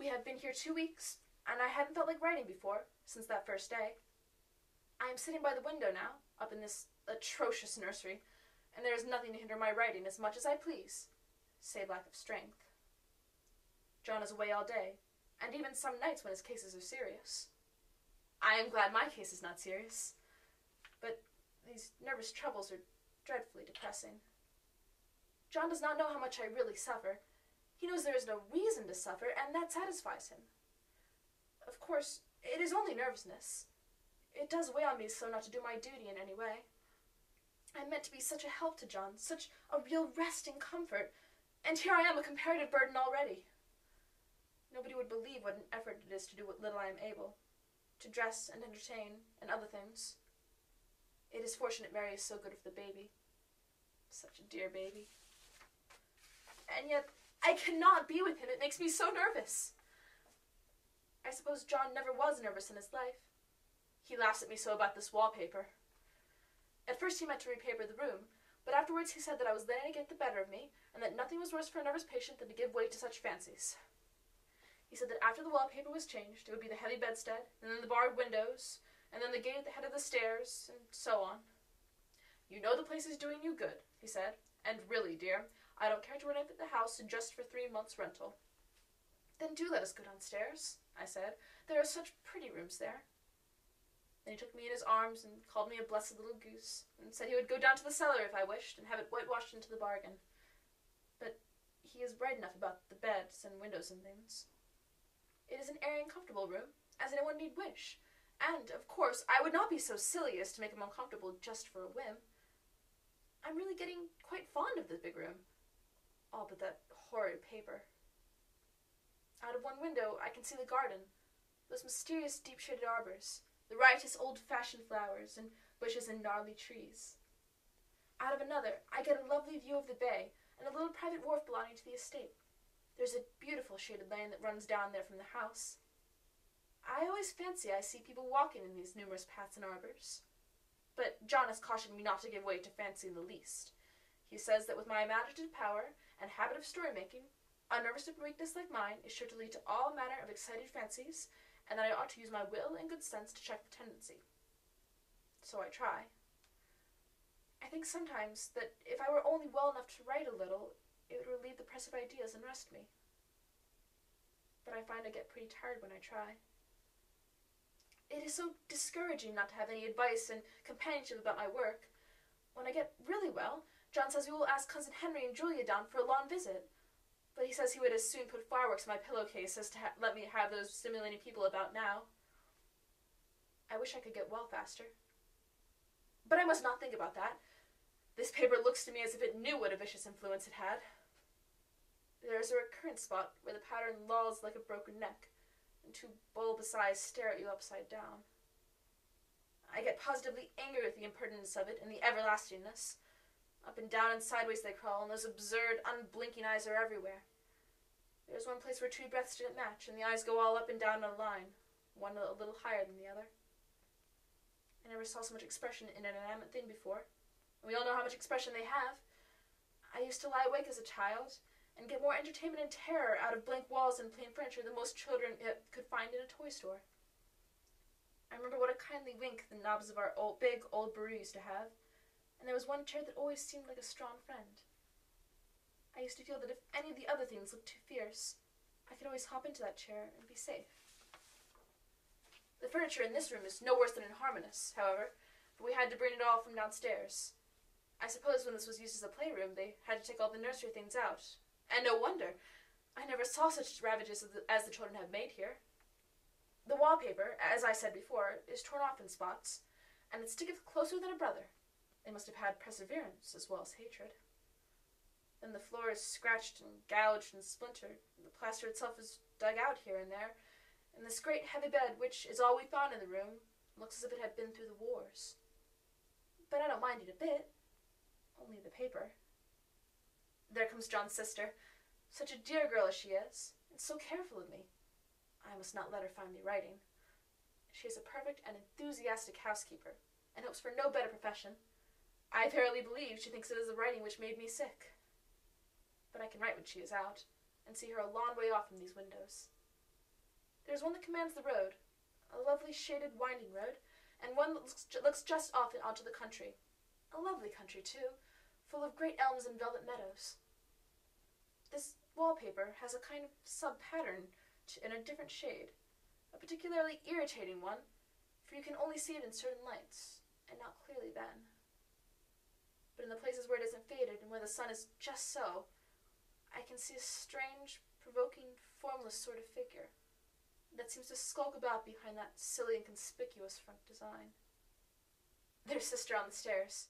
We have been here 2 weeks, and I hadn't felt like writing before, since that first day. I am sitting by the window now, up in this atrocious nursery, and there is nothing to hinder my writing as much as I please, save lack of strength. John is away all day, and even some nights when his cases are serious. I am glad my case is not serious, but these nervous troubles are dreadfully depressing. John does not know how much I really suffer. He knows there is no reason to suffer, and that satisfies him. Of course, it is only nervousness. It does weigh on me so not to do my duty in any way. I meant to be such a help to John, such a real rest and comfort, and here I am a comparative burden already. Nobody would believe what an effort it is to do what little I am able, to dress and entertain and other things. It is fortunate Mary is so good with the baby. Such a dear baby. And yet, I cannot be with him. It makes me so nervous. I suppose John never was nervous in his life. He laughs at me so about this wallpaper. At first he meant to repaper the room, but afterwards he said that I was letting it get the better of me, and that nothing was worse for a nervous patient than to give way to such fancies. He said that after the wallpaper was changed, it would be the heavy bedstead, and then the barred windows, and then the gate at the head of the stairs, and so on. You know the place is doing you good, he said, and really, dear, I don't care to renovate the house just for 3 months' rental. Then do let us go downstairs, I said. There are such pretty rooms there. Then he took me in his arms and called me a blessed little goose, and said he would go down to the cellar if I wished, and have it whitewashed into the bargain. But he is right enough about the beds and windows and things. It is an airy and comfortable room, as anyone need wish, and, of course, I would not be so silly as to make him uncomfortable just for a whim. I'm really getting quite fond of the big room, all but that horrid paper. Out of one window I can see the garden, those mysterious deep-shaded arbors, the riotous old-fashioned flowers, and bushes and gnarly trees. Out of another I get a lovely view of the bay, and a little private wharf belonging to the estate. There's a beautiful shaded lane that runs down there from the house. I always fancy I see people walking in these numerous paths and arbors. But John has cautioned me not to give way to fancy in the least. He says that with my imaginative power and habit of story-making, a nervous weakness like mine is sure to lead to all manner of excited fancies, and that I ought to use my will and good sense to check the tendency. So I try. I think sometimes that if I were only well enough to write a little, it would relieve the press of ideas and rest me. But I find I get pretty tired when I try. It is so discouraging not to have any advice and companionship about my work. When I get really well, John says we will ask Cousin Henry and Julia down for a long visit. But he says he would as soon put fireworks in my pillowcase as to let me have those stimulating people about now. I wish I could get well faster. But I must not think about that. This paper looks to me as if it knew what a vicious influence it had. There is a recurrent spot where the pattern lolls like a broken neck, and 2 bulbous eyes stare at you upside down. I get positively angry with the impertinence of it and the everlastingness. Up and down and sideways they crawl, and those absurd, unblinking eyes are everywhere. There is one place where 2 breaths didn't match, and the eyes go all up and down in a line, one a little higher than the other. I never saw so much expression in an inanimate thing before, and we all know how much expression they have. I used to lie awake as a child, and get more entertainment and terror out of blank walls and plain furniture than most children could find in a toy store. I remember what a kindly wink the knobs of our big old bureau used to have, and there was one chair that always seemed like a strong friend. I used to feel that if any of the other things looked too fierce, I could always hop into that chair and be safe. The furniture in this room is no worse than inharmonious, however, for we had to bring it all from downstairs. I suppose when this was used as a playroom, they had to take all the nursery things out. And no wonder. I never saw such ravages as the children have made here. The wallpaper, as I said before, is torn off in spots, and it sticketh closer than a brother. They must have had perseverance as well as hatred. Then the floor is scratched and gouged and splintered, and the plaster itself is dug out here and there, and this great heavy bed, which is all we found in the room, looks as if it had been through the wars. But I don't mind it a bit. Only the paper. There comes John's sister, such a dear girl as she is, and so careful of me. I must not let her find me writing. She is a perfect and enthusiastic housekeeper, and hopes for no better profession. I verily believe she thinks it is the writing which made me sick. But I can write when she is out, and see her a long way off from these windows. There's one that commands the road, a lovely shaded winding road, and one that looks just off and onto the country. A lovely country, too, full of great elms and velvet meadows. This wallpaper has a kind of sub-pattern in a different shade, a particularly irritating one, for you can only see it in certain lights, and not clearly then. But in the places where it isn't faded and where the sun is just so, I can see a strange, provoking, formless sort of figure that seems to skulk about behind that silly and conspicuous front design. There's Sister on the stairs.